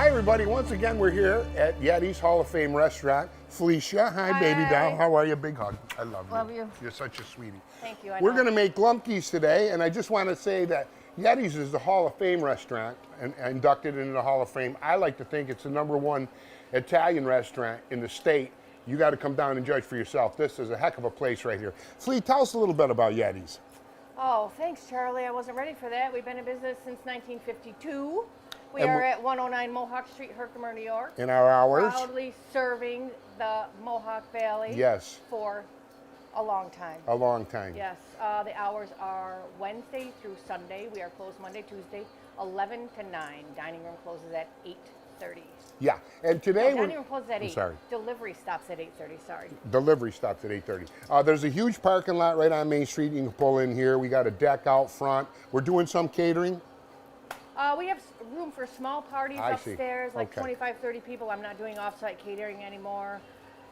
Hi everybody, once again we're here at Yettys Hall of Fame restaurant. Felicia, hi baby doll, how are you? Big hug, I love you. Love you. You're such a sweetie. Thank you. We're gonna make glumpkies today, and I just want to say that Yettys is the Hall of Fame restaurant and inducted into the Hall of Fame. I like to think it's the #1 Italian restaurant in the state. You got to come down and judge for yourself. This is a heck of a place right here. Flea, tell us a little bit about Yettys. Oh, thanks, Charlie. I wasn't ready for that. We've been in business since 1952. We And are at 109 Mohawk Street, Herkimer, New York. In our hours? Proudly serving the Mohawk Valley. Yes. For a long time. A long time. Yes. The hours are Wednesday through Sunday. We are closed Monday, Tuesday, 11 to 9. Dining room closes at 8:30. Yeah, and today Dining room closes at 8. Sorry. Delivery stops at 8:30. Sorry. Delivery stops at 8:30. There's a huge parking lot right on Main Street. You can pull in here. We got a deck out front. We're doing some catering. We have room for small parties I see. upstairs, like Okay. 25, 30 people. I'm not doing off-site catering anymore.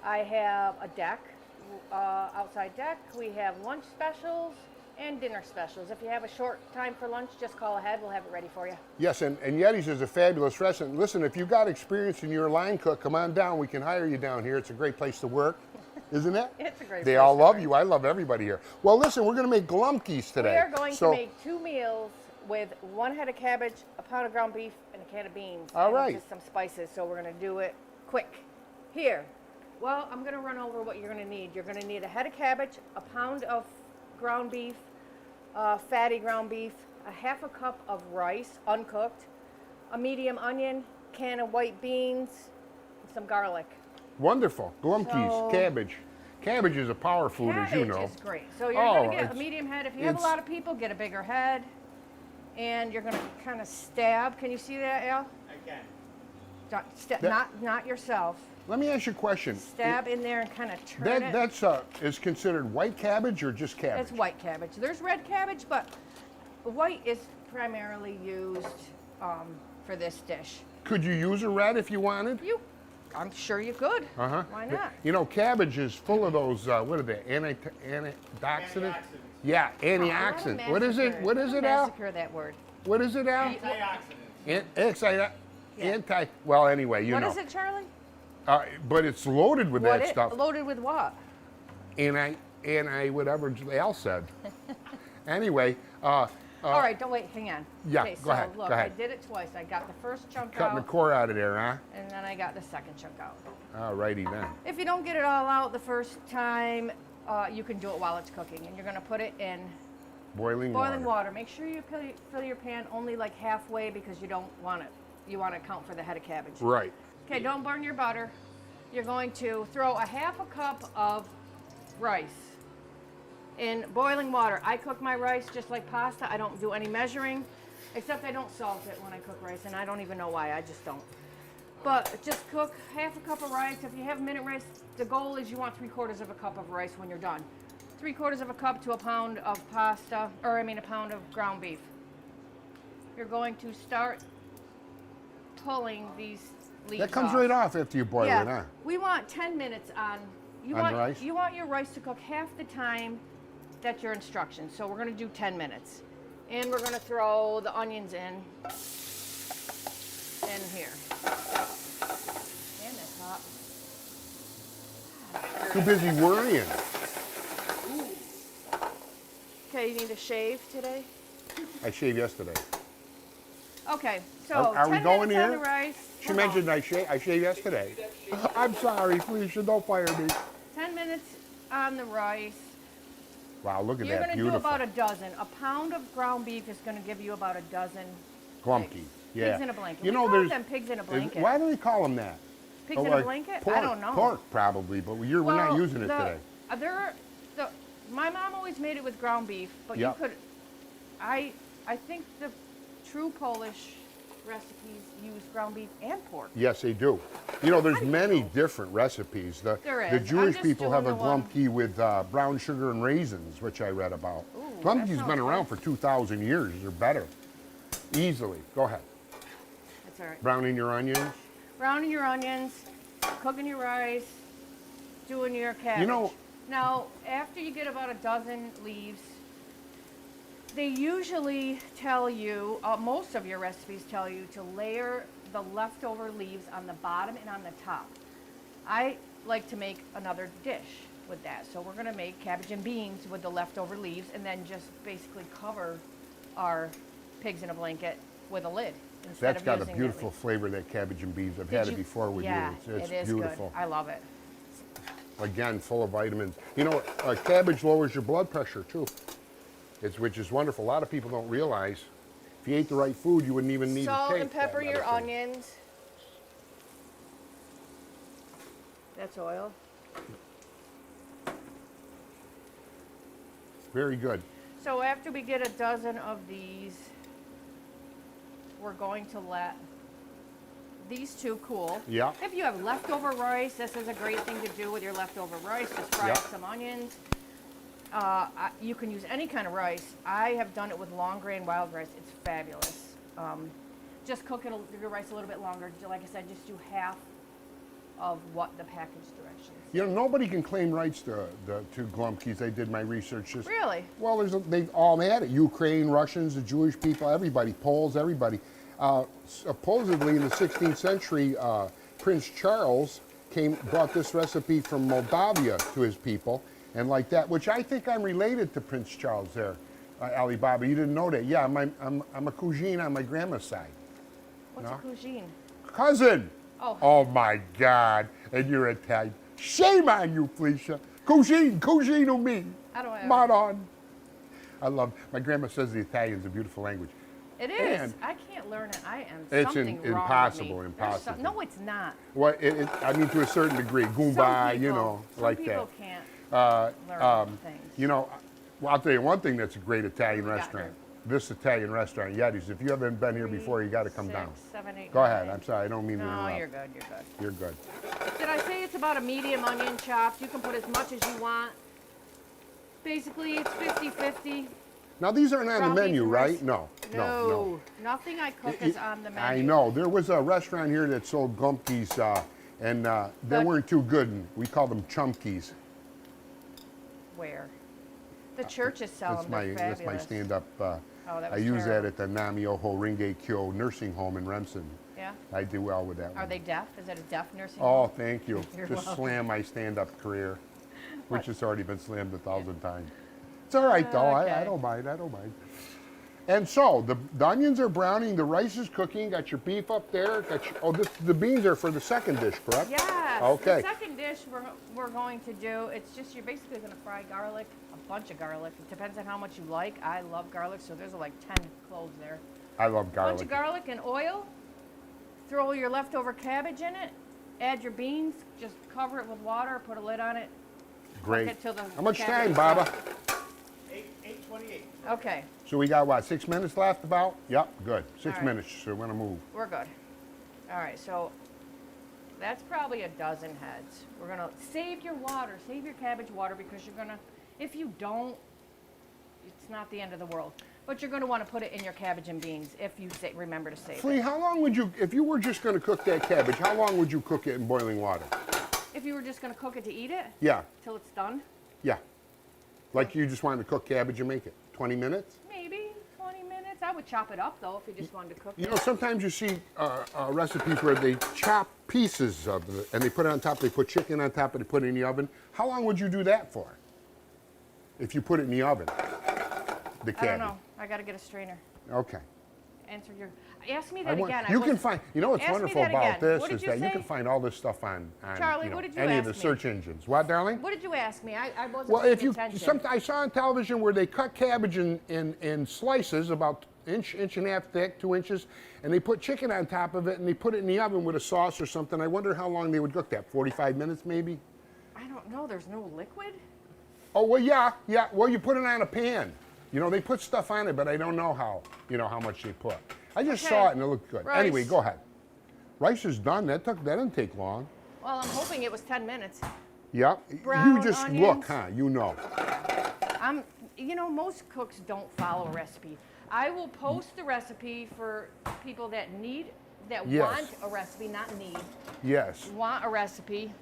I have a deck, outside deck. We have lunch specials and dinner specials. If you have a short time for lunch, just call ahead. We'll have it ready for you. Yes, and Yettys is a fabulous restaurant. Listen, if you've got experience and you're a line cook, come on down. We can hire you down here. It's a great place to work, isn't it? It's a great They place all to love work. you. I love everybody here. Well, listen, we're going to make glumpkies today. We are going to make 2 meals with 1 head of cabbage, a pound of ground beef, and a can of beans. All and right. just some spices, so we're going to do it quick. Here, well, I'm going to run over what you're going to need. You're going to need a head of cabbage, a pound of ground beef, fatty ground beef, a half a cup of rice, uncooked, a medium onion, can of white beans, and some garlic. Wonderful. Glumpkies, So- cabbage. Cabbage is a power food, as you know. Cabbage is great. So you're going to get a medium head. If you have a lot of people, get a bigger head. And you're going to kind of stab. Can you see that, Al? I can. Not yourself. Let me ask you a question. Stab in there and kind of turn it. That's is considered white cabbage or just cabbage? That's white cabbage. There's red cabbage, but white is primarily used for this dish. Could you use a red if you wanted? I'm sure you could. Uh-huh. Why not? You know, cabbage is full of those, what are they, antioxidants? Yeah, antioxidants. What is it? What is it, Al? Massacre that word. What is it, Al? Antioxidants. Well, anyway, you know. What is it, Charlie? But it's loaded with that stuff. Loaded with what? Whatever Al said. Anyway. All right, don't wait, hang on. Yeah, okay, go ahead, Look, go ahead. I did it twice. I got the first chunk Cutting the out, core out of there, huh? and then I got the second chunk out. All righty then. If you don't get it all out the first time, you can do it while it's cooking. And you're going to put it in Boiling water. Make sure you fill your pan only like halfway because you don't want it. You want to account for the head of cabbage. Right. Okay, don't burn your butter. You're going to throw a half a cup of rice in boiling water. I cook my rice just like pasta. I don't do any measuring, except I don't salt it when I cook rice, and I don't even know why. I just don't. But just cook half a cup of rice. If you have minute rice, the goal is you want 3/4 of a cup of rice when you're done. 3/4 of a cup to a pound of pasta, a pound of ground beef. You're going to start pulling these leaves That comes off. right off after you boil Yeah, it, huh? we want 10 minutes on. Rice? You want your rice to cook half the time. That's your instructions. So we're going to do 10 minutes, and we're going to throw the onions in here. And that's hot. Too busy worrying. Okay, you need a shave today. I shaved yesterday. Okay, so Are 10 we going minutes on here? the rice. She mentioned I shaved yesterday. I'm sorry, Felicia, don't fire me. 10 minutes on the rice. Wow, look at You're that, going to do beautiful. about a dozen. A pound of ground beef is going to give you about a dozen Glumpkies. Yeah. pigs in a blanket. You We know, call there's them pigs in a blanket. Why do they call them that? Pigs in like a blanket? Pork, I don't know. Pork, probably, but we're not using it today. My mom always made it with ground beef, but Yep. you could. I think the true Polish recipes use ground beef and pork. Yes, they do. You know, there's many different recipes. There is. The I'm Jewish just people have a doing the one- glumpki with brown sugar and raisins, which I read about. Ooh, that Glumpki's sounds been around good. for 2,000 years. They're better. Easily. Go ahead. That's all right. Browning your onions. Browning your onions, cooking your rice, doing your cabbage. You know- Now, after you get about a dozen leaves, they usually tell you, most of your recipes tell you to layer the leftover leaves on the bottom and on the top. I like to make another dish with that. So we're gonna make cabbage and beans with the leftover leaves and then just basically cover our pigs in a blanket with a lid instead That's of got a using that beautiful leaf. flavor, that cabbage and beans. I've Did had you- it before with yeah, you. It's it is beautiful. good. I love it. Again, full of vitamins. You know, cabbage lowers your blood pressure too, which is wonderful. A lot of people don't realize if you ate the right food, you wouldn't even need Salt to take and pepper that your medicine. onions. That's oil. Very good. So after we get a dozen of these, we're going to let these two cool. Yeah. If you have leftover rice, this is a great thing to do with your leftover rice. Just fry Yeah. up some onions. You can use any kind of rice. I have done it with long grain wild rice. It's fabulous. Just cook your rice a little bit longer. Like I said, just do half of what the package directions. You know, nobody can claim rights to Golumpkies. I did my research. Really? Well, they've all had it. Ukraine, Russians, the Jewish people, everybody, Poles, everybody. Supposedly in the 16th century, Prince Charles brought this recipe from Moldavia to his people, and like that, which I think I'm related to Prince Charles there, Alibaba. You didn't know that? Yeah, I'm a cousine on my grandma's side. What's No? a cuisine? Cousin. Oh. Oh my God! And you're Italian. Shame on you, Felicia. Cugino me. I don't have- Madon. I love. My grandma says the Italian's a beautiful language. It is. And- I can't learn it. I am It's something wrong impossible, with me. impossible. No, it's not. Well, I mean, to a certain degree, Goomba, you know, like some that. people can't learn things. You know, well, I'll tell you one thing that's a great Italian got restaurant. here? This Italian restaurant, Yettys. If you haven't been here before, you got to come 6, down. 7, 8, Go ahead. 9. I'm sorry. I don't mean to No, interrupt. you're good. You're good. You're good. Did I say it's about a medium onion chopped? You can put as much as you want. Basically, it's 50-50. Now, these aren't on Ground the beef menu, and right? rice? No. Nothing I cook is on the menu. I know. There was a restaurant here that sold Glumpkies, and they weren't too good. And we called them Chumkies. Where? The churches sell That's them. my They're that's my fabulous. stand-up. Oh, that I was use that terrible. at the Namioho Ringekyo nursing home in Remsen. Yeah? I do well with that Are one. they deaf? Is it a deaf nursing Oh, home? thank you. You're Just welcome. slam my stand-up career, which What? has already been slammed 1,000 times. It's all right, though. I Okay. don't mind. I don't mind. And so the onions are browning, the rice is cooking. Got your beef up there. The beans are for the second dish, correct? Yes. Okay. The second dish we're going to do, it's just you're basically going to fry garlic, a bunch of garlic. It depends on how much you like. I love garlic, so there's like 10 cloves there. I love Bunch garlic. of garlic and oil. Throw your leftover cabbage in it. Add your beans. Just cover it with water. Put a lid on it. Great. it till the How much cabbage time, is Baba? 8:28. Okay, So we got what, 6 minutes left about? Yep, good. 6 All right. minutes, so we're gonna move. we're good. All right, so that's probably a dozen heads. We're gonna save your water, save your cabbage water, because you're gonna, if you don't, it's not the end of the world. But you're gonna wanna put it in your cabbage and beans if you remember to save Flea, it. how long would you, if you were just gonna cook that cabbage, how long would you cook it in boiling water? If you were just gonna cook it to eat it, Yeah, till it's done, yeah. Like you just wanted to cook cabbage and make it. 20 minutes? maybe 20 minutes. I would chop it up though if you just wanted to cook You it. know, sometimes you see recipes where they chop pieces of it and they put it on top, they put chicken on top and they put it in the oven. How long would you do that for? If you put it in the oven, the cabbage. I don't know. I gotta get a strainer. Okay. Answer your. Ask me that again. You can find, you know what's Ask me wonderful that about again. this What did is you that you say? can find all this stuff on Charlie, you know, what did you any of the ask me? search engines. What, darling? What did you ask me? I wasn't Well, paying if you, attention. I saw on television where they cut cabbage in slices about inch and a half thick, 2 inches, and they put chicken on top of it and they put it in the oven with a sauce or something. I wonder how long they would cook that. 45 minutes maybe? I don't know. There's no liquid. Oh well, yeah. Well, you put it on a pan. You know, they put stuff on it, but I don't know how. You know how much they put. I just Okay. saw it and it looked good. Rice. Anyway, go ahead. Rice is done. That didn't take long. Well, I'm hoping it was 10 minutes. Yep. You Brown just onions. look, huh? You know. You know, most cooks don't follow a recipe. I will post the recipe for people that Yes. want a recipe, not need, Yes. want a recipe.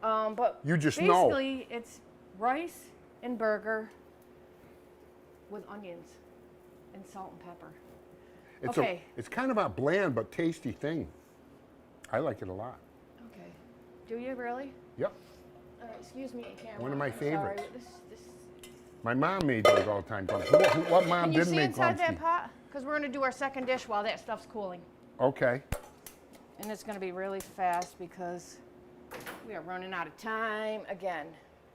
But You just know. basically, it's rice and burger with onions and salt and pepper. Okay. It's kind of a bland but tasty thing. I like it a lot. Okay. Do you really? Yep. Excuse me, camera. One of my I'm favorites. Sorry. My mom made those all the time. What mom Can you didn't see make inside glumpki? that pot? Because we're going to do our second dish while that stuff's cooling. Okay. And it's going to be really fast because we are running out of time again.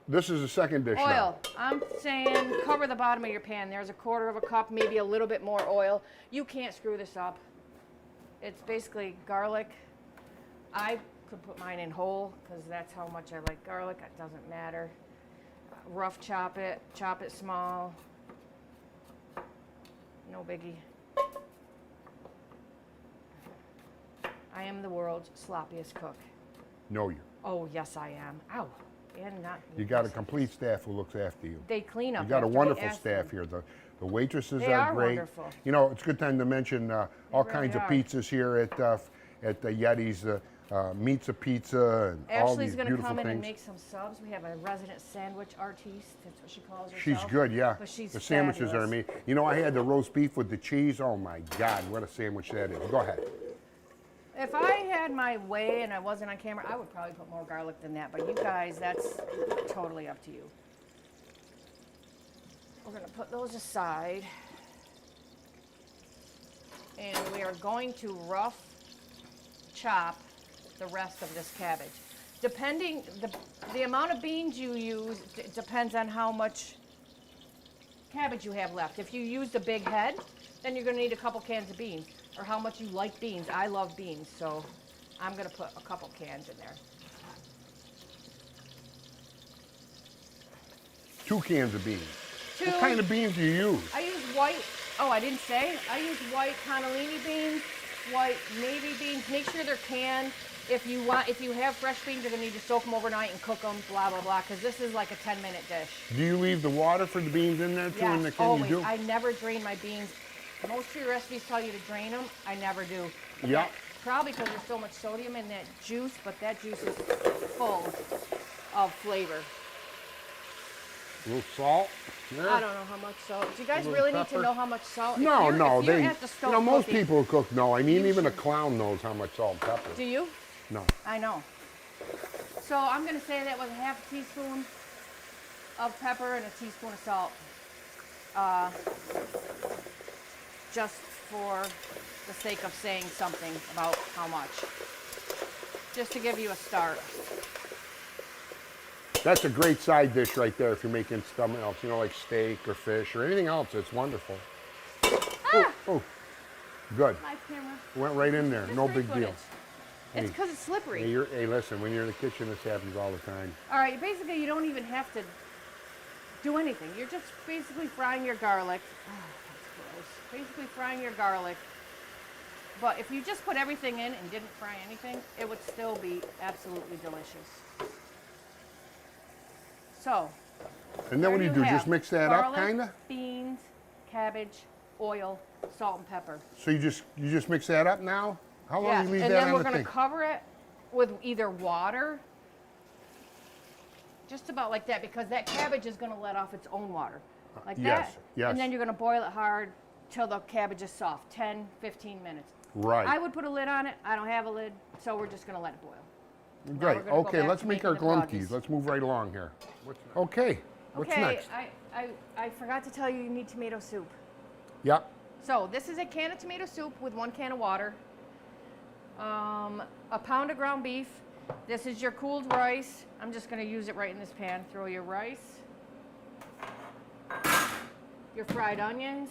This is the second dish now. Oil. I'm saying cover the bottom of your pan. There's a quarter of a cup, maybe a little bit more oil. You can't screw this up. It's basically garlic. I could put mine in whole because that's how much I like garlic. It doesn't matter. Rough chop it small. No biggie. I am the world's sloppiest cook. No, you. Oh, yes, I am. Ow. And not. You got a complete staff who looks after you. They clean up. You got a after I wonderful ask staff them. here. The waitresses They are great. wonderful. You know, it's a good time to mention all really kinds of are. pizzas here at the Yettys. Meats of pizza and all Ashley's these going to beautiful come in and things. make some subs. We have a resident sandwich artiste. That's what she calls herself. She's good, yeah. But she's the sandwiches are fabulous. amazing. You know, I had the roast beef with the cheese. Oh my God, what a sandwich that is. Go ahead. If I had my way and I wasn't on camera, I would probably put more garlic than that. But you guys, that's totally up to you. We're going to put those aside. And we are going to rough chop the rest of this cabbage. Depending, the amount of beans you use depends on how much cabbage you have left. If you use the big head, then you're going to need a couple cans of beans, or how much you like beans. I love beans, so I'm going to put a couple cans in there. 2 cans of beans. Two. What kind of beans do you use? I use white, oh, I didn't say. I use white cannellini beans, white navy beans. Make sure they're canned. If you have fresh beans, you're going to need to soak them overnight and cook them, blah, blah, blah, because this is like a 10-minute dish. Do you leave the water for the beans in there too in the Yes, can? always. You do? I never drain my beans. Most of your recipes tell you to drain them. I never do. Yeah. Probably because there's so much sodium in that juice, but that juice is full of flavor. A little salt. Yeah. I don't know how much salt. Do you guys little really need pepper. to know how much salt? No, no, if you're they. at the stove Most cooking- people who cook know. I mean, You even a should. clown knows how much salt and pepper. Do you? No. I know. So I'm going to say that was a half a teaspoon of pepper and a teaspoon of salt. Just for the sake of saying something about how much. Just to give you a start. That's a great side dish right there if you're making something else, you know, like steak or fish or anything else. It's wonderful. Ah! Oh, good. My camera. Went right in there. Just No free big deal. footage. It's because it's slippery. Hey, listen, when you're in the kitchen, this happens all the time. All right, basically you don't even have to do anything. You're just basically frying your garlic. Oh, that's gross. Basically frying your garlic. But if you just put everything in and didn't fry anything, it would still be absolutely delicious. So, And then what do you there do? have Just mix that up, garlic, kind of? beans, cabbage, oil, salt and pepper. So you just mix that up now? How long Yeah, do you leave and that then on we're the going to thing? cover it with either water, just about like that, because that cabbage is going to let off its own water, like yes, that. yes. And then you're going to boil it hard till the cabbage is soft, 10, 15 minutes. Right. I would put a lid on it. I don't have a lid, so we're just going to let it boil. Great. we're gonna go Okay, back let's to make our making the glumpkies. buggies. Let's move right along here. Okay. What's Okay, next? I forgot to tell you you need tomato soup. Yep. So this is a can of tomato soup with 1 can of water. A pound of ground beef. This is your cooled rice. I'm just going to use it right in this pan. Throw your rice, your fried onions.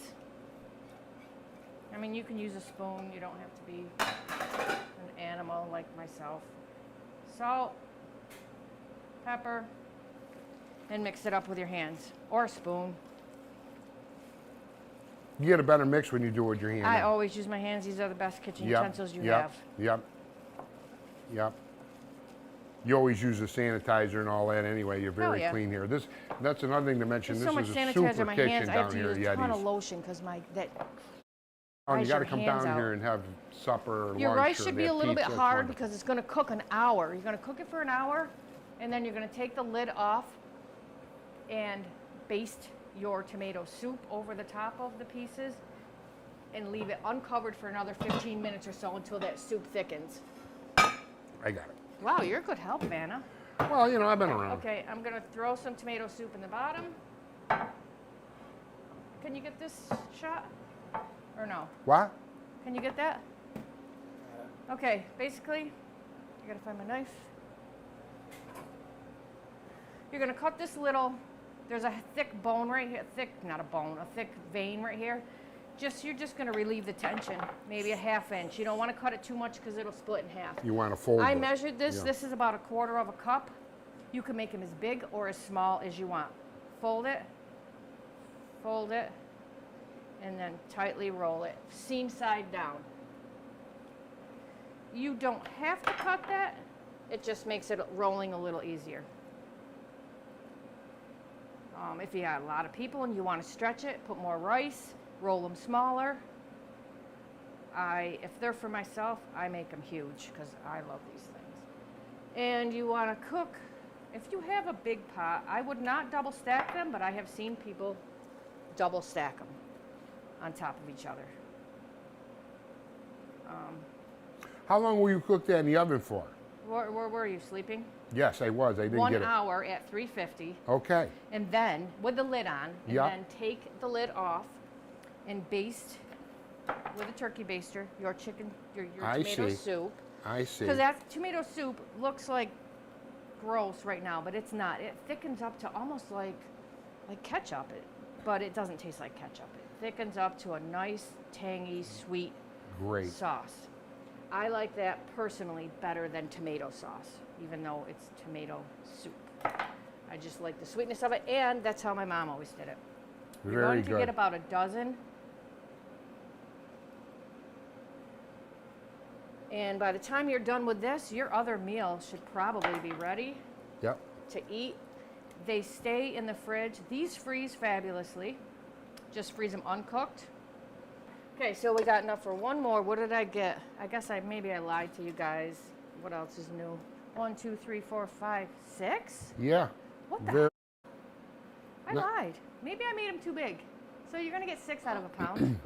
I mean, you can use a spoon. You don't have to be an animal like myself. Salt, pepper, and mix it up with your hands or a spoon. You get a better mix when you do it with your hand. I always use my hands. These are the best kitchen utensils you yep, have. Yep. Yep. You always use the sanitizer and all that anyway. You're very yeah. clean here. That's another thing to mention. There's so much This is a sanitizer super in my kitchen hands. I have down to here use at a ton of Yettys. lotion because that Oh, you dries got to your come hands down out. here and have supper or Your lunch. rice or should be that a little bit pizza. It's hard wonderful. because it's going to cook an hour. You're going to cook it for an hour, and then you're going to take the lid off and baste your tomato soup over the top of the pieces. and leave it uncovered for another 15 minutes or so until that soup thickens. I got it. Wow, you're a good help, Vanna. Well, you know, I've been around. Okay, I'm gonna throw some tomato soup in the bottom. Can you get this shot? Or no? What? Can you get that? Okay, basically, I gotta find my knife. You're gonna cut this little, there's a thick bone right here, not a bone, a thick vein right here. You're just gonna relieve the tension, maybe a 1/2 inch. You don't wanna cut it too much because it'll split in half. You want to fold I it. measured this. Yeah. This is about 1/4 of a cup. You can make them as big or as small as you want. Fold it, and then tightly roll it, seam side down. You don't have to cut that. It just makes it rolling a little easier. If you got a lot of people and you want to stretch it, put more rice, roll them smaller. If they're for myself, I make them huge because I love these things. And you want to cook, if you have a big pot, I would not double stack them, but I have seen people double stack them on top of each other. How long will you cook that in the oven for? Where were you sleeping? Yes, I was. I didn't 1 get it. hour at 350. Okay. And then, with the lid on, and Yeah. then take the lid off and baste with a turkey baster your chicken, your I tomato see. soup. I see. Because that tomato soup looks like gross right now, but it's not. It thickens up to almost like ketchup, but it doesn't taste like ketchup. It thickens up to a nice, tangy, sweet Great. sauce. I like that personally better than tomato sauce, even though it's tomato soup. I just like the sweetness of it, and that's how my mom always did it. You're Very going to good. get about a dozen. And by the time you're done with this, your other meal should probably be ready Yep. to eat. They stay in the fridge. These freeze fabulously. Just freeze them uncooked. Okay, so we got enough for one more. What did I get? I guess maybe I lied to you guys. What else is new? 1, 2, 3, 4, 5, 6? Yeah. What the Very, I No. lied. Maybe I made them too big. So you're gonna get 6 out of a pound.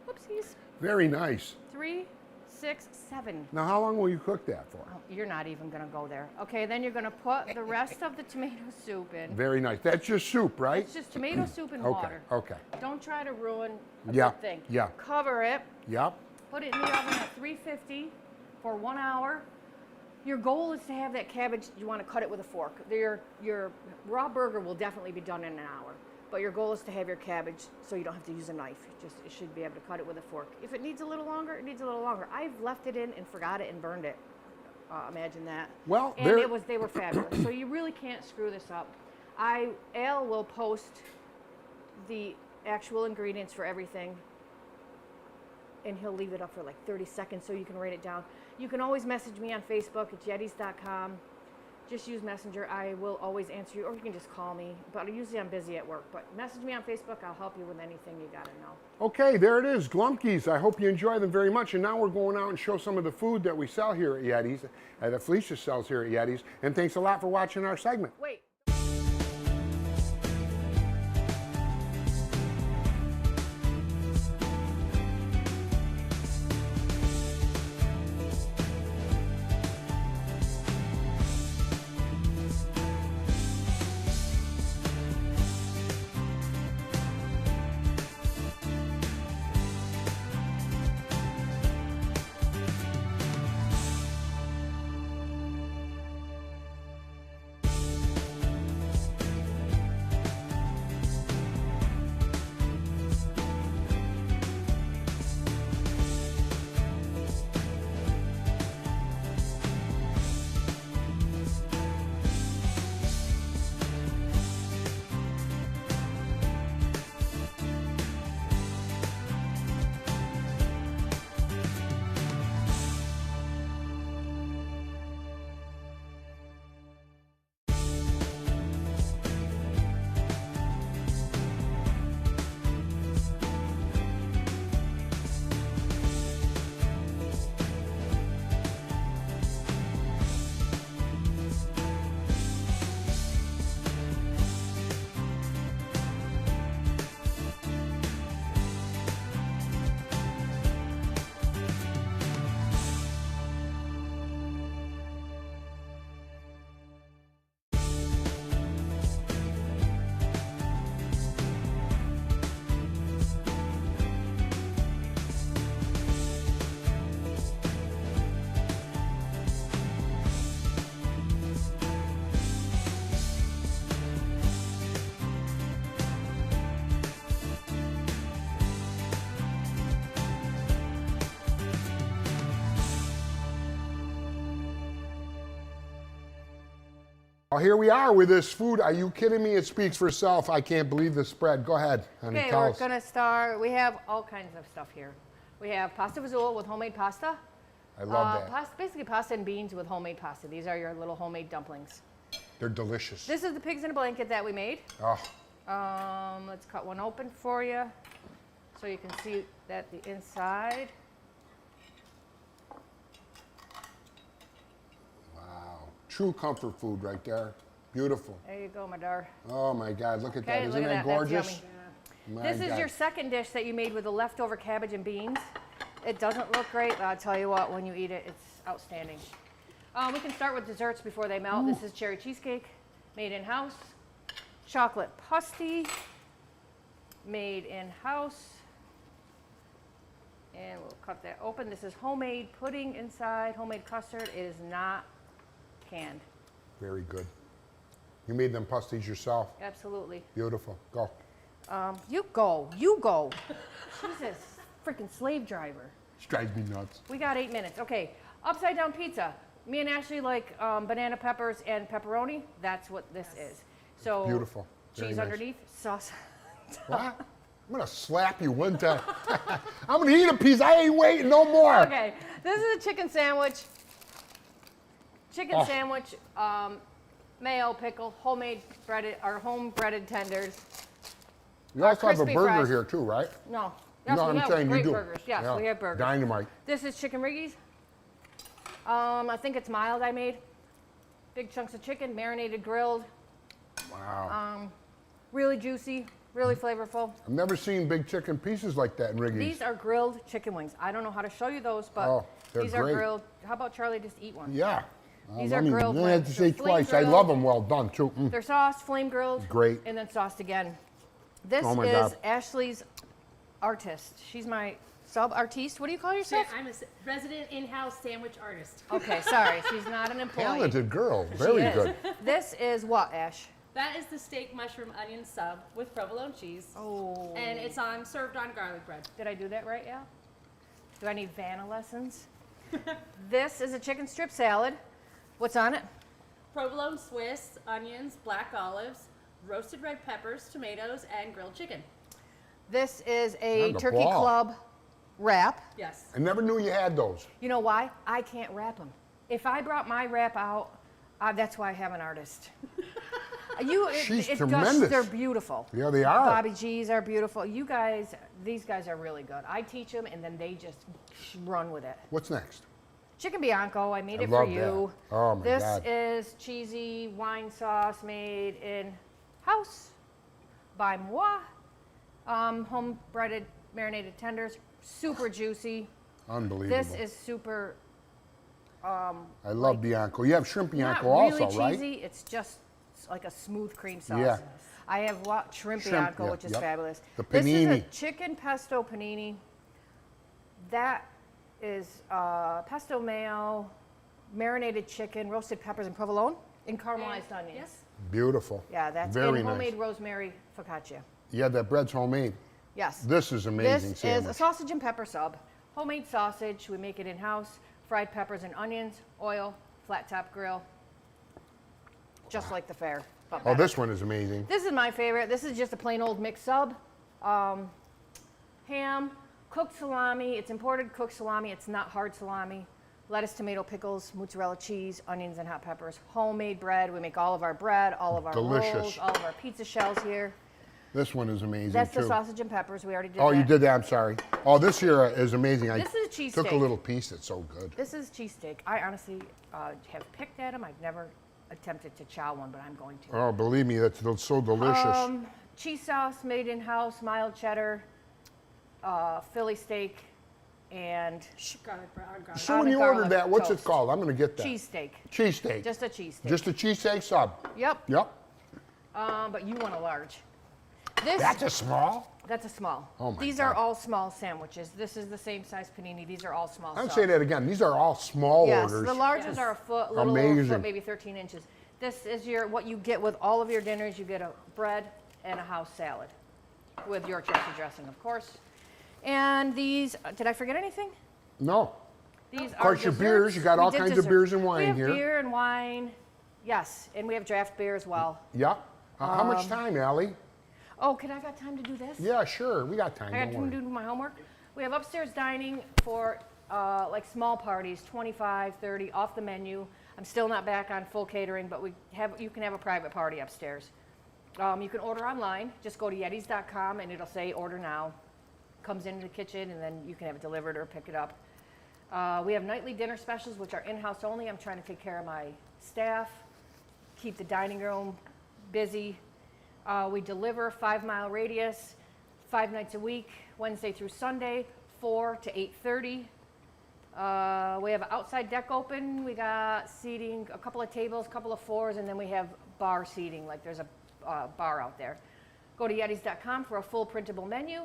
Whoopsies. very nice. 3, 6, 7. Now, how long will you cook that for? Oh, you're not even gonna go there. Okay, then you're gonna put the rest of the tomato soup in. Very nice. That's just soup, right? It's just tomato soup and Okay. water. Okay. Don't try to ruin a Yeah, good thing. yeah. Cover it. Yep. Put it in the oven at 350 for 1 hour. Your goal is to have that cabbage, you want to cut it with a fork. Your raw burger will definitely be done in an hour. But your goal is to have your cabbage so you don't have to use a knife. You should be able to cut it with a fork. If it needs a little longer, it needs a little longer. I've left it in and forgot it and burned it. Imagine that. Well, and they were fabulous. So you really can't screw this up. Al will post the actual ingredients for everything, and he'll leave it up for like 30 seconds so you can write it down. You can always message me on Facebook at yettys.com. Just use Messenger. I will always answer you, or you can just call me. But usually I'm busy at work. But message me on Facebook. I'll help you with anything you got to know. Okay, there it is, Glumpkies. I hope you enjoy them very much. And now we're going out and show some of the food that we sell here at Yettys, that Felicia sells here at Yettys. And thanks a lot for watching our segment. Wait. Well, here we are with this food. Are you kidding me? It speaks for itself. I can't believe the spread. Go ahead, honey. Okay, Tell we're us. gonna start. We have all kinds of stuff here. We have pasta fazool with homemade pasta. I love that. Basically pasta and beans with homemade pasta. These are your little homemade dumplings. They're delicious. This is the pigs in a blanket that we made. Oh, Let's cut one open for you so you can see that the inside. wow. True comfort food right there. Beautiful. There you go, my dar. Oh my God, look at Okay, that. look Isn't at that that. That's gorgeous? yummy. My This is God. your second dish that you made with the leftover cabbage and beans. It doesn't look great, but I'll tell you what, when you eat it, it's outstanding. We can start with desserts before they melt. This is cherry cheesecake, made in-house. Chocolate pasty, made in-house. And we'll cut that open. This is homemade pudding inside, homemade custard. It is not canned. Very good. You made them pasties yourself. Absolutely. Beautiful. Go. You go. You go. Jesus, freaking slave driver. This drives me nuts. We got 8 minutes. Okay, upside down pizza. Me and Ashley like banana peppers and pepperoni. That's what this is. So Beautiful. Very cheese nice. underneath, sauce. What? I'm gonna slap you one time. I'm gonna eat a piece. I ain't waiting no more. Okay, this is a chicken sandwich. Chicken sandwich, mayo, pickle, homemade breaded or home breaded tenders. You also have a crispy burger fries. here too, right? No, yes, No, we I'm have saying you great do. burgers. Yes, Yeah. we have burgers. Dynamite. This is chicken riggies. I think it's mild I made. Big chunks of chicken, marinated, grilled. Wow. Really juicy, really flavorful. I've never seen big chicken pieces like that in Riggy's. These are grilled chicken wings. I don't know how to show you those, but Oh, they're these great. are grilled. How about Charlie just eat one? Yeah. These I are mean, grilled you don't have to wings. say They're flame twice. I grilled. love them well done too. They're sauced, flame grilled. Great. And then sauced again. This Oh my is God. Ashley's artist. She's my sub-artiste. What do you call yourself? I'm a resident in-house sandwich artist. Okay, sorry. She's not an employee. Talented girl. She Very is. good. This is what, Ash? That is the steak mushroom onion sub with provolone cheese. Oh. And it's served on garlic bread. Did I do that right, Al? Do I need Vanna lessons? This is a chicken strip salad. What's on it? Provolone Swiss, onions, black olives, roasted red peppers, tomatoes, and grilled chicken. This is a On the turkey ball. club wrap. Yes. I never knew you had those. You know why? I can't wrap them. If I brought my wrap out, that's why I have an artist. She's Just, tremendous. they're beautiful. Yeah, they are. Bobby G's are beautiful. You guys, these guys are really good. I teach them and then they just run with it. What's next? Chicken Bianco, I made I it for love you. that. Oh my this God. is cheesy wine sauce made in house by moi. Home breaded marinated tenders, super juicy. Unbelievable. This is super I love Bianco. You have shrimp not Bianco really also, right? cheesy. It's just like a smooth cream sauce. Yeah. I have shrimp Shrimp, Bianco, yeah, which is yep. fabulous. The This is a panini. chicken pesto panini. That is pesto mayo, marinated chicken, roasted peppers, and provolone, and caramelized onions. Yes. Beautiful. Yeah, that's very and nice. homemade rosemary focaccia. Yeah, that bread's homemade. Yes. This is amazing This sandwich. is a sausage and pepper sub. Homemade sausage. We make it in house. Fried peppers and onions, oil, flat top grill. Just like the fair. but Oh, better. this one is amazing. This is my favorite. This is just a plain old mixed sub. Ham, cooked salami. It's imported cooked salami. It's not hard salami. Lettuce, tomato, pickles, mozzarella cheese, onions, and hot peppers. Homemade bread. We make all of our bread, all of our Delicious. rolls, all of our pizza shells here. This one is amazing That's too. the sausage and peppers. We already did Oh, that. you did that. I'm sorry. Oh, this here is amazing. This is a cheesesteak. Took a little piece. It's so good. This is cheesesteak. I honestly have picked at them. I've never attempted to chow one, but I'm going to. Oh, believe me, that's so delicious. Cheese sauce made in house, mild cheddar, Philly steak, and Garlic bread. Garlic. So when on a you ordered garlic that, what's toast. it called? I'm going to get that. cheesesteak. Cheesesteak. Just a cheesesteak. Just a cheesesteak sub. Yep. Yep. But you want a large. This That's a small? that's a small. Oh my These are God. all small sandwiches. This is the same size panini. These are all small. I'll subs. say that again. These are all small Yes, orders. the large ones Yes. are a foot, little over a Amazing. foot, maybe 13 inches. This is what you get with all of your dinners. You get a bread and a house salad with Yorkshire dressing, of course. And these, did I forget anything? No. These Of course, are your desserts. beers. You got We all did kinds of dessert. beers and wine we have here. beer and wine. Yes, and we have draft beer as well. Yeah. How much time, Allie? Oh, can I got time to do this? Yeah, sure. We got time. I got Don't time to worry. do my homework. We have upstairs dining for like small parties, 25, 30, off the menu. I'm still not back on full catering, but you can have a private party upstairs. You can order online. Just go to yettys.com and it'll say order now. Comes into the kitchen and then you can have it delivered or pick it up. We have nightly dinner specials, which are in-house only. I'm trying to take care of my staff, keep the dining room busy. We deliver 5-mile radius, 5 nights a week, Wednesday through Sunday, 4 to 8:30. We have an outside deck open. We got seating, a couple of tables, a couple of floors, and then we have bar seating, like there's a bar out there. Go to yettys.com for a full printable menu.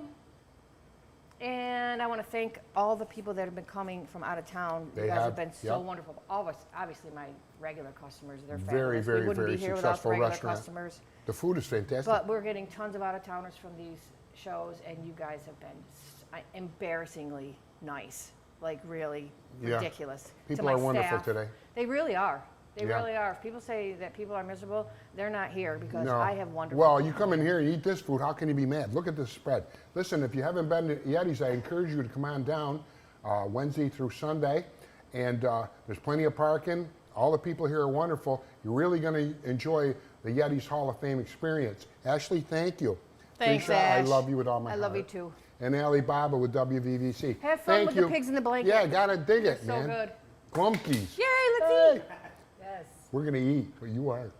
And I want to thank all the people that have been coming from out of town. You They guys have, have been so yep. wonderful. All of us, obviously my regular customers, they're Very, fabulous. very, we wouldn't very be here without the successful regular restaurant. customers. The food is fantastic. But we're getting tons of out-of-towners from these shows, and you guys have been embarrassingly nice, like really Yeah. ridiculous. People to my are wonderful staff. today. They really are. They Yeah. really are. If people say that people are miserable, they're not here because No. I have wonderful. Well, you come in here and eat this food, how can you be mad? Look at this spread. Listen, if you haven't been to Yettys, I encourage you to come on down Wednesday through Sunday. And there's plenty of parking. All the people here are wonderful. You're really going to enjoy the Yettys Hall of Fame experience. Ashley, thank you. Thanks, Tricia, Ash. I love you with all my heart. I love you too. And Alibaba with WVVC. Have fun Thank with you. the pigs in the blanket. Yeah, gotta dig it, So man. good. Glumpkies. Yay, let's Hey. eat. Yes. We're gonna eat, but you are.